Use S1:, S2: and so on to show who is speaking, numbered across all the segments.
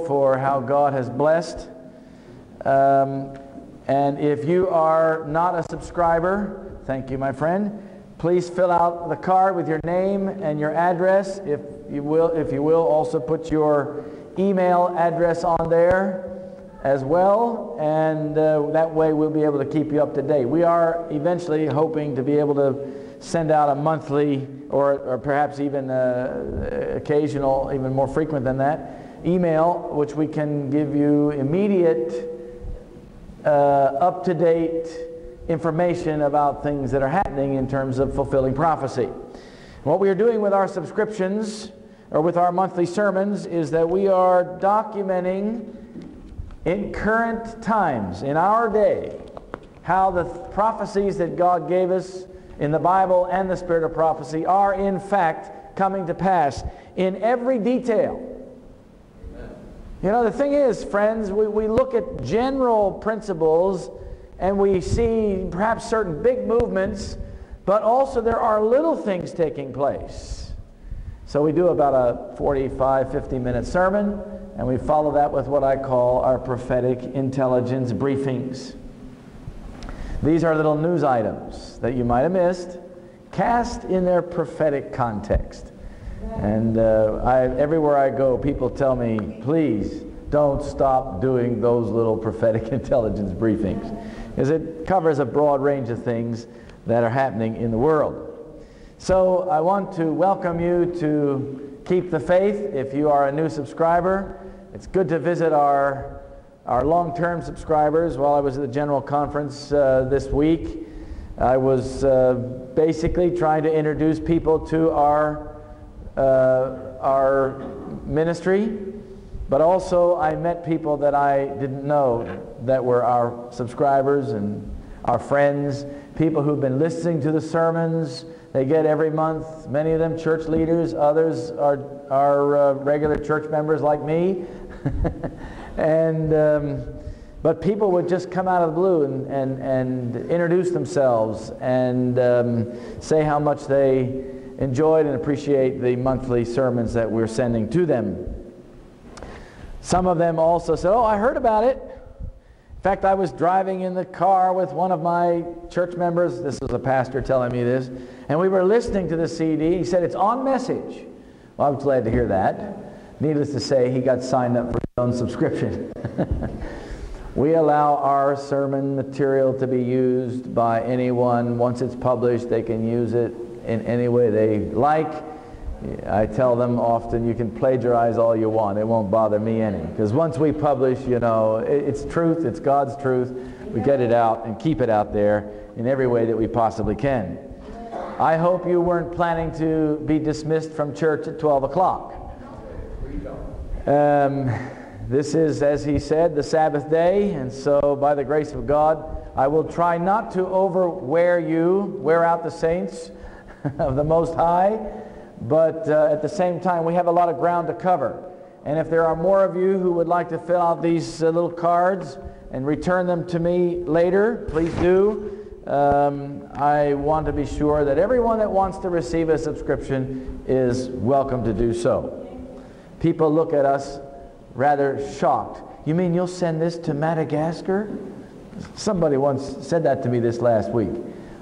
S1: for how God has blessed. And if you are not a subscriber, thank you, my friend. Please fill out the card with your name and your address. If you will, also put your email address on there as well, and that way we'll be able to keep you up to date. We are eventually hoping to be able to send out a monthly or perhaps even occasional, even more frequent than that, email, which we can give you immediate, up-to-date information about things that are happening in terms of fulfilling prophecy. What we are doing with our subscriptions, or with our monthly sermons, is that we are documenting in current times, in our day, how the prophecies that God gave us in the Bible and the Spirit of prophecy are in fact coming to pass in every detail. You know, the thing is, friends, we look at general principles and we see perhaps certain big movements, but also there are little things taking place. So we do about a 45, 50-minute sermon, and we follow that with what I call our prophetic intelligence briefings. These are little news items that you might have missed, cast in their prophetic context. And everywhere I go, people tell me, please don't stop doing those little prophetic intelligence briefings, because it covers a broad range of things that are happening in the world. So I want to welcome you to Keep the Faith. If you are a new subscriber, it's good to visit our long-term subscribers. While I was at the General Conference this week, I was basically trying to introduce people to our ministry, but also I met people that I didn't know that were our subscribers and our friends, people who've been listening to the sermons they get every month, many of them church leaders, others are regular church members like me. But people would just come out of the blue and introduce themselves and say how much they enjoyed and appreciate the monthly sermons that we're sending to them. Some of them also said, "Oh, I heard about it." In fact, I was driving in the car with one of my church members. This was a pastor telling me this. And we were listening to the CD. He said, "It's on message." Well, I was glad to hear that. Needless to say, he got signed up for his own subscription. We allow our sermon material to be used by anyone. Once it's published, they can use it in any way they like. I tell them often, you can plagiarize all you want. It won't bother me any. Because once we publish, you know, it's truth. It's God's truth. We get it out and keep it out there in every way that we possibly can. I hope you weren't planning to be dismissed from church at 12 o'clock. This is, as he said, the Sabbath day, and so by the grace of God, I will try not to wear out the saints of the Most High, but at the same time, we have a lot of ground to cover. And if there are more of you who would like to fill out these little cards and return them to me later, please do. I want to be sure that everyone that wants to receive a subscription is welcome to do so. People look at us rather shocked. "You mean you'll send this to Madagascar?" Somebody once said that to me this last week.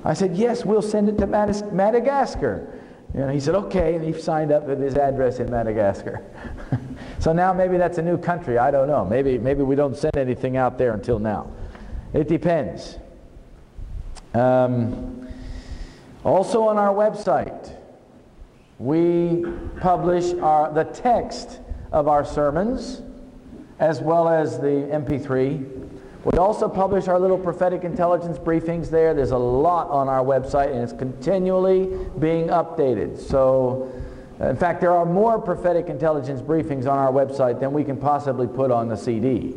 S1: I said, "Yes, we'll send it to Madagascar." And he said, "Okay," and he signed up with his address in Madagascar. So now maybe that's a new country. I don't know. Maybe we don't send anything out there until now. It depends. Also on our website, we publish the text of our sermons as well as the MP3. We also publish our little prophetic intelligence briefings there. There's a lot on our website, and it's continually being updated. So, in fact, there are more prophetic intelligence briefings on our website than we can possibly put on the CD.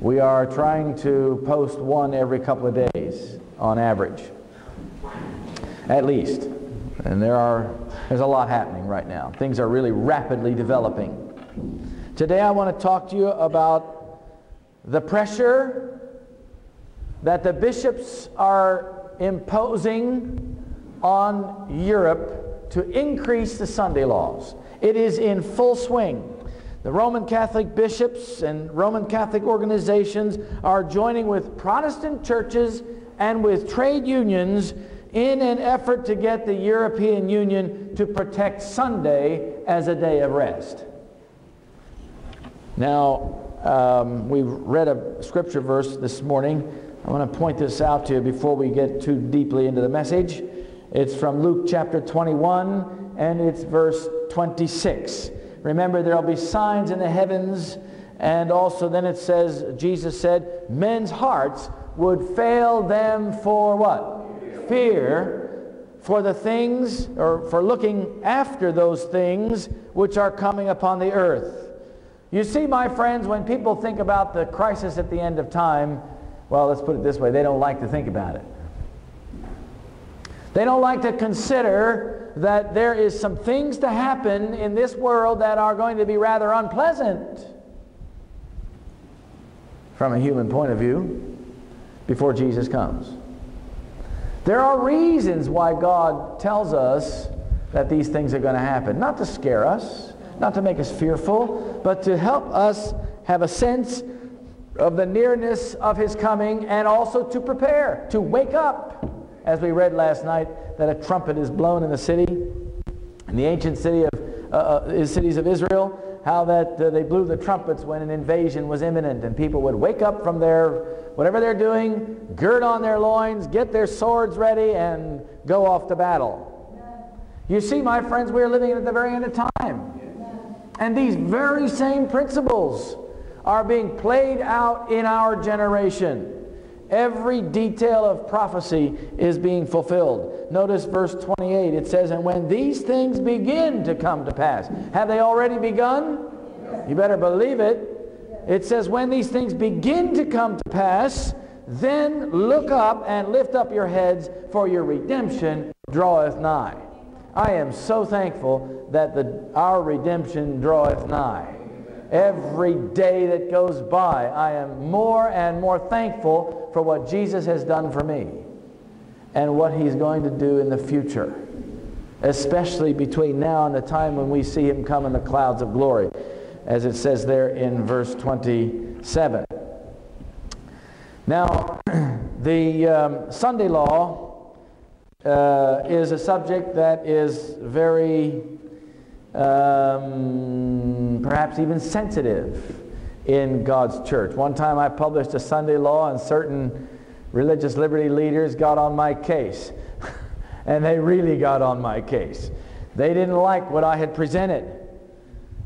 S1: We are trying to post one every couple of days on average, at least. And there's a lot happening right now. Things are really rapidly developing. Today I want to talk to you about the pressure that the bishops are imposing on Europe to increase the Sunday laws. It is in full swing. The Roman Catholic bishops and Roman Catholic organizations are joining with Protestant churches and with trade unions in an effort to get the European Union to protect Sunday as a day of rest. Now, we read a scripture verse this morning. I want to point this out to you before we get too deeply into the message. It's from Luke chapter 21, and it's verse 26. Remember, there will be signs in the heavens, and also then it says, Jesus said, men's hearts would fail them for what? Fear, for the things, or for looking after those things which are coming upon the earth. You see, my friends, when people think about the crisis at the end of time, well, let's put it this way, they don't like to think about it. They don't like to consider that there is some things to happen in this world that are going to be rather unpleasant from a human point of view before Jesus comes. There are reasons why God tells us that these things are going to happen. Not to scare us, not to make us fearful, but to help us have a sense of the nearness of His coming, and also to prepare, to wake up. As we read last night, that a trumpet is blown in the city, in the ancient cities of Israel, how that they blew the trumpets when an invasion was imminent, and people would wake up from their, whatever they're doing, gird on their loins, get their swords ready, and go off to battle. You see, my friends, we're living at the very end of time. And these very same principles are being played out in our generation. Every detail of prophecy is being fulfilled. Notice verse 28. It says, and when these things begin to come to pass. Have they already begun? You better believe it. It says, when these things begin to come to pass, then look up and lift up your heads, for your redemption draweth nigh. I am so thankful that our redemption draweth nigh. Every day that goes by, I am more and more thankful for what Jesus has done for me and what He's going to do in the future, especially between now and the time when we see Him come in the clouds of glory, as it says there in verse 27. Now, the Sunday law is a subject that is very perhaps even sensitive in God's church. One time I published a Sunday law, and certain religious liberty leaders got on my case. And they really got on my case. They didn't like what I had presented.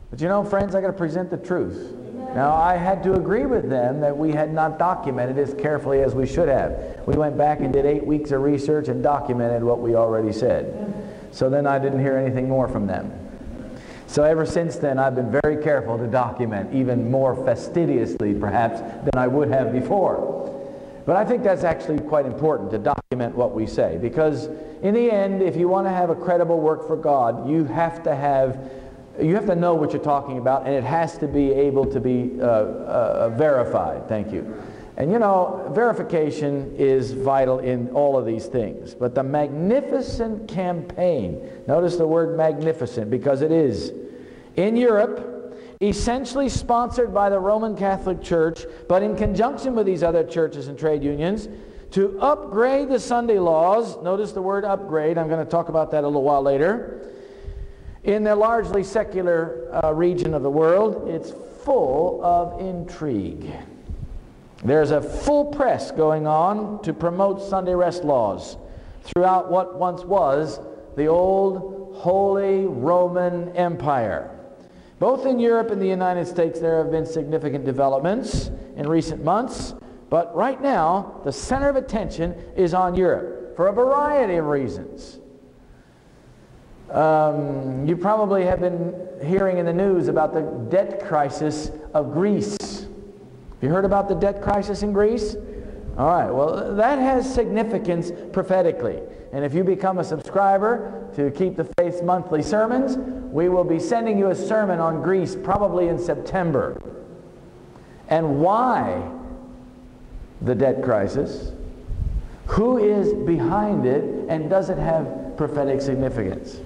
S1: But you know, friends, I got to present the truth. Now, I had to agree with them that we had not documented as carefully as we should have. We went back and did 8 weeks of research and documented what we already said. So then I didn't hear anything more from them. So ever since then, I've been very careful to document, even more fastidiously perhaps than I would have before. But I think that's actually quite important, to document what we say, because in the end, if you want to have a credible work for God, you have to know what you're talking about, and it has to be able to be verified. Thank you. And you know, verification is vital in all of these things. But the magnificent campaign, notice the word magnificent, because it is, in Europe, essentially sponsored by the Roman Catholic Church, but in conjunction with these other churches and trade unions, to upgrade the Sunday laws. Notice the word upgrade. I'm going to talk about that a little while later. In the largely secular region of the world, it's full of intrigue. There's a full press going on to promote Sunday rest laws throughout what once was the old Holy Roman Empire. Both in Europe and the United States, there have been significant developments in recent months, but right now the center of attention is on Europe for a variety of reasons. You probably have been hearing in the news about the debt crisis of Greece. Have you heard about the debt crisis in Greece? All right, well, that has significance prophetically. And if you become a subscriber to Keep the Faith's monthly sermons, we will be sending you a sermon on Greece probably in September. And why the debt crisis? Who is behind it? And does it have prophetic significance?